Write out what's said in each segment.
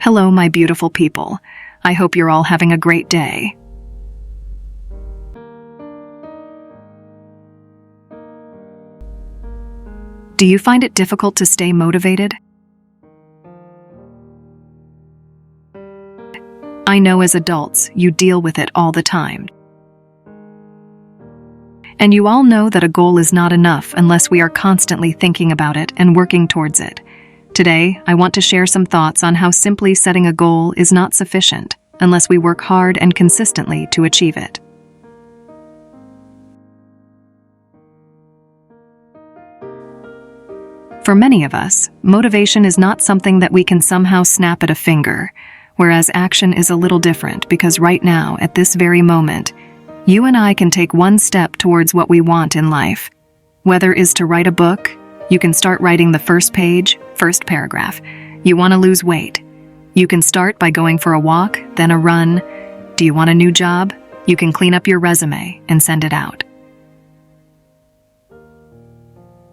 Hello, my beautiful people. I hope you're all having a great day. Do you find it difficult to stay motivated? I know as adults, you deal with it all the time. And you all know that a goal is not enough unless we are constantly thinking about it and working towards it. Today, I want to share some thoughts on how simply setting a goal is not sufficient unless we work hard and consistently to achieve it. For many of us, motivation is not something that we can somehow snap at a finger, whereas action is a little different because right now, at this very moment, you and I can take one step towards what we want in life. Whether it is to write a book, you can start writing the first page, first paragraph. You want to lose weight. You can start by going for a walk, then a run. Do you want a new job? You can clean up your resume and send it out.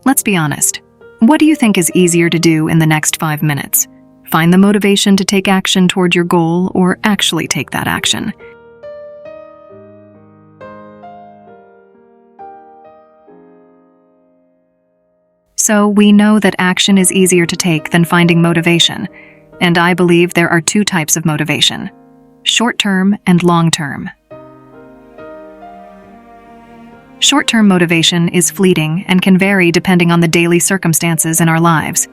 Let's be honest. What do you think is easier to do in the next 5 minutes? Find the motivation to take action toward your goal or actually take that action? So we know that action is easier to take than finding motivation, and I believe there are two types of motivation: short-term and long-term. Short-term motivation is fleeting and can vary depending on the daily circumstances in our lives.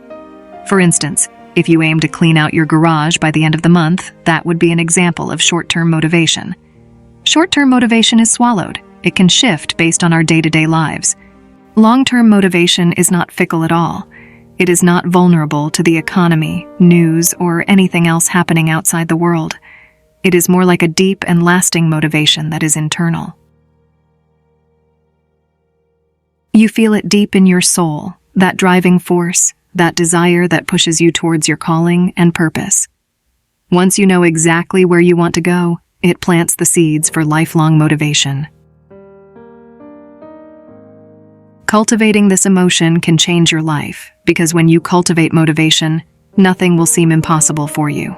For instance, if you aim to clean out your garage by the end of the month, that would be an example of short-term motivation. Short-term motivation is swallowed. It can shift based on our day-to-day lives. Long-term motivation is not fickle at all. It is not vulnerable to the economy, news, or anything else happening outside the world. It is more like a deep and lasting motivation that is internal. You feel it deep in your soul, that driving force, that desire that pushes you towards your calling and purpose. Once you know exactly where you want to go, it plants the seeds for lifelong motivation. Cultivating this emotion can change your life, because when you cultivate motivation, nothing will seem impossible for you.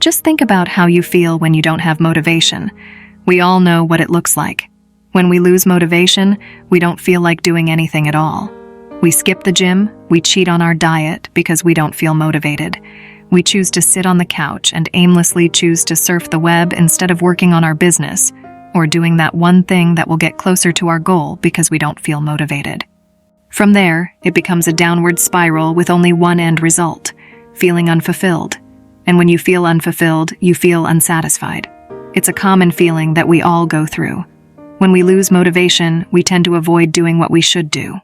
Just think about how you feel when you don't have motivation. We all know what it looks like. When we lose motivation, we don't feel like doing anything at all. We skip the gym, we cheat on our diet because we don't feel motivated. We choose to sit on the couch and aimlessly choose to surf the web instead of working on our business, or doing that one thing that will get closer to our goal because we don't feel motivated. From there, it becomes a downward spiral with only one end result: feeling unfulfilled. And when you feel unfulfilled, you feel unsatisfied. It's a common feeling that we all go through. When we lose motivation, we tend to avoid doing what we should do.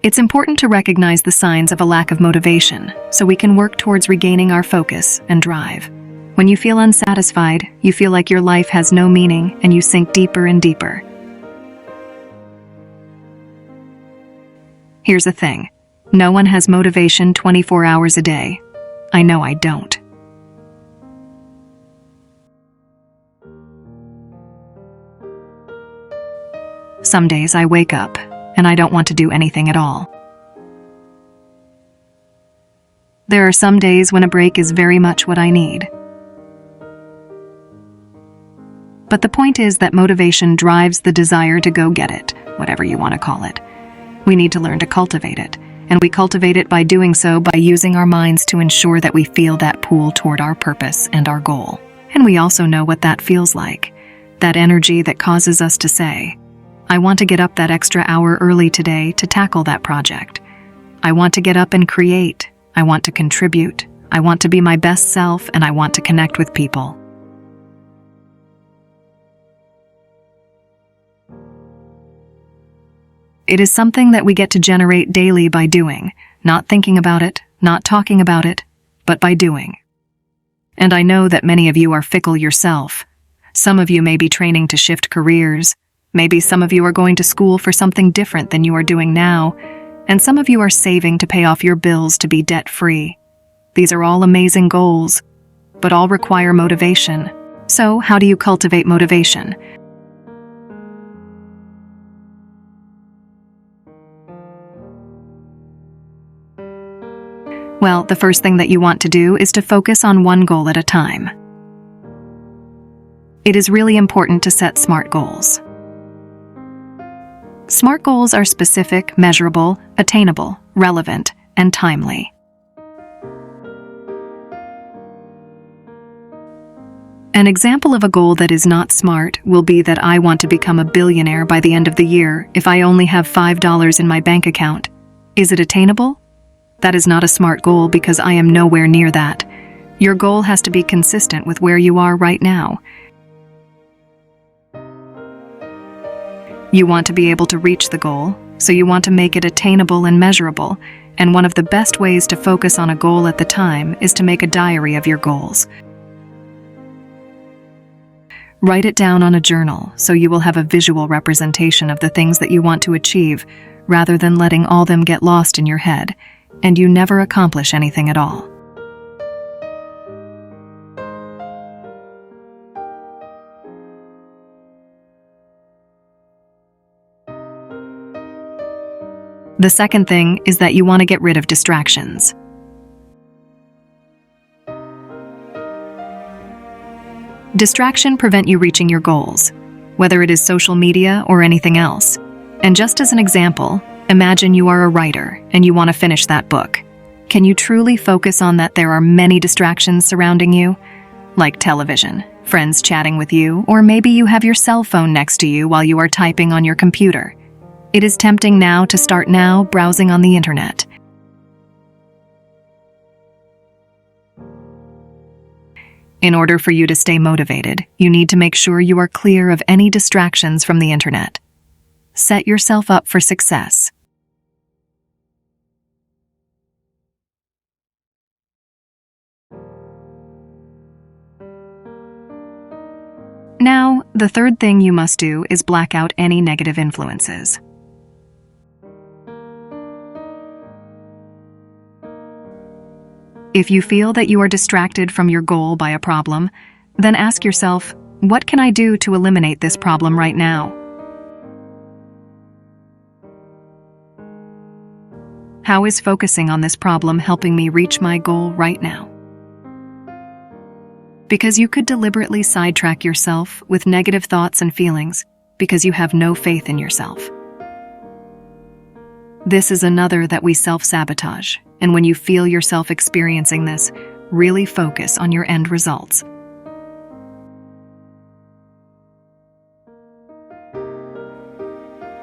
It's important to recognize the signs of a lack of motivation so we can work towards regaining our focus and drive. When you feel unsatisfied, you feel like your life has no meaning and you sink deeper and deeper. Here's the thing. No one has motivation 24 hours a day. I know I don't. Some days I wake up and I don't want to do anything at all. There are some days when a break is very much what I need. But the point is that motivation drives the desire to go get it, whatever you want to call it. We need to learn to cultivate it, and we cultivate it by doing so by using our minds to ensure that we feel that pull toward our purpose and our goal. And we also know what that feels like, that energy that causes us to say, I want to get up that extra hour early today to tackle that project. I want to get up and create. I want to contribute. I want to be my best self, and I want to connect with people. It is something that we get to generate daily by doing, not thinking about it, not talking about it, but by doing. And I know that many of you are fickle yourself. Some of you may be training to shift careers. Maybe some of you are going to school for something different than you are doing now, and some of you are saving to pay off your bills to be debt-free. These are all amazing goals, but all require motivation. So, how do you cultivate motivation? Well, the first thing that you want to do is to focus on one goal at a time. It is really important to set SMART goals. SMART goals are specific, measurable, attainable, relevant, and timely. An example of a goal that is not SMART will be that I want to become a billionaire by the end of the year if I only have $5 in my bank account. Is it attainable? That is not a SMART goal because I am nowhere near that. Your goal has to be consistent with where you are right now. You want to be able to reach the goal, so you want to make it attainable and measurable, and one of the best ways to focus on a goal at the time is to make a diary of your goals. Write it down on a journal so you will have a visual representation of the things that you want to achieve, rather than letting all them get lost in your head, and you never accomplish anything at all. The second thing is that you want to get rid of distractions. Distraction prevent you reaching your goals, whether it is social media or anything else. And just as an example, imagine you are a writer and you want to finish that book. Can you truly focus on that there are many distractions surrounding you? Like television, friends chatting with you, or maybe you have your cell phone next to you while you are typing on your computer. It is tempting now to start browsing on the internet. In order for you to stay motivated, you need to make sure you are clear of any distractions from the internet. Set yourself up for success. Now, the third thing you must do is black out any negative influences. If you feel that you are distracted from your goal by a problem, then ask yourself, what can I do to eliminate this problem right now? How is focusing on this problem helping me reach my goal right now? Because you could deliberately sidetrack yourself with negative thoughts and feelings because you have no faith in yourself. This is another that we self-sabotage, and when you feel yourself experiencing this, really focus on your end results.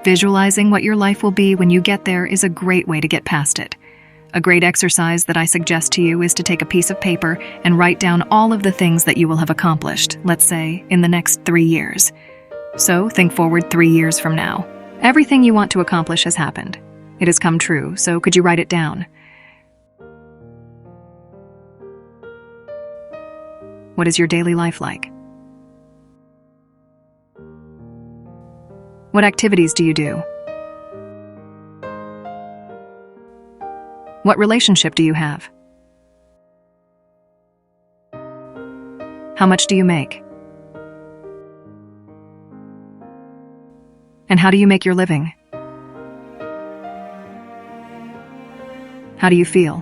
Visualizing what your life will be when you get there is a great way to get past it. A great exercise that I suggest to you is to take a piece of paper and write down all of the things that you will have accomplished, let's say, in the next 3 years. So think forward 3 years from now. Everything you want to accomplish has happened. It has come true, so could you write it down? What is your daily life like? What activities do you do? What relationship do you have? How much do you make? And how do you make your living? How do you feel?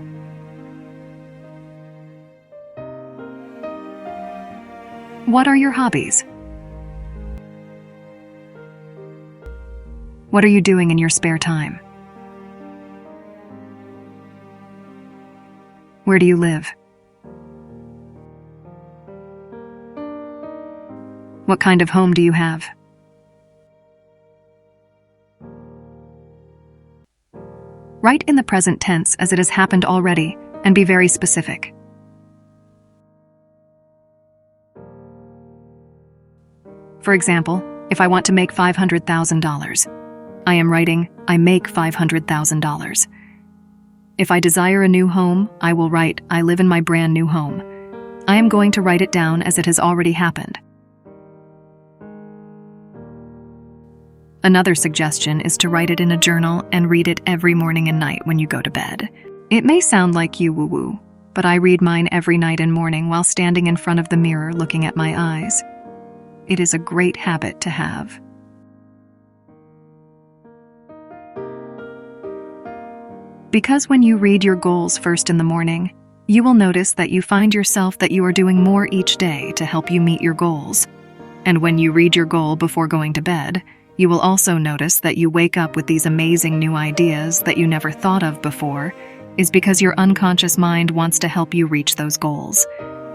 What are your hobbies? What are you doing in your spare time? Where do you live? What kind of home do you have? Write in the present tense as it has happened already, and be very specific. For example, if I want to make $500,000, I am writing, I make $500,000. If I desire a new home, I will write, I live in my brand new home. I am going to write it down as it has already happened. Another suggestion is to write it in a journal and read it every morning and night when you go to bed. It may sound like you woo-woo, but I read mine every night and morning while standing in front of the mirror looking at my eyes. It is a great habit to have. Because when you read your goals first in the morning, you will notice that you find yourself that you are doing more each day to help you meet your goals. And when you read your goal before going to bed, you will also notice that you wake up with these amazing new ideas that you never thought of before, is because your unconscious mind wants to help you reach those goals.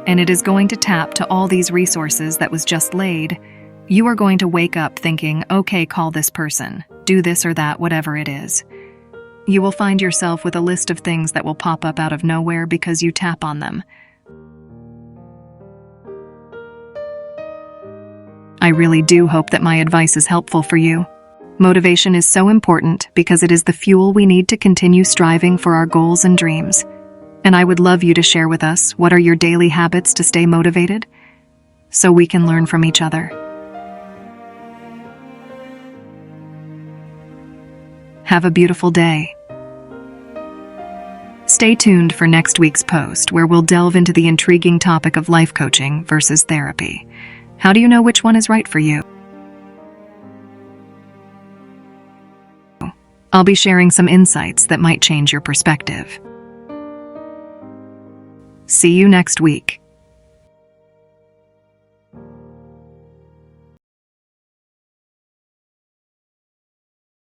And it is going to tap to all these resources that was just laid. You are going to wake up thinking, okay, call this person, do this or that, whatever it is. You will find yourself with a list of things that will pop up out of nowhere because you tap on them. I really do hope that my advice is helpful for you. Motivation is so important because it is the fuel we need to continue striving for our goals and dreams. And I would love you to share with us what are your daily habits to stay motivated, so we can learn from each other. Have a beautiful day. Stay tuned for next week's post, where we'll delve into the intriguing topic of life coaching versus therapy. How do you know which one is right for you? I'll be sharing some insights that might change your perspective. See you next week.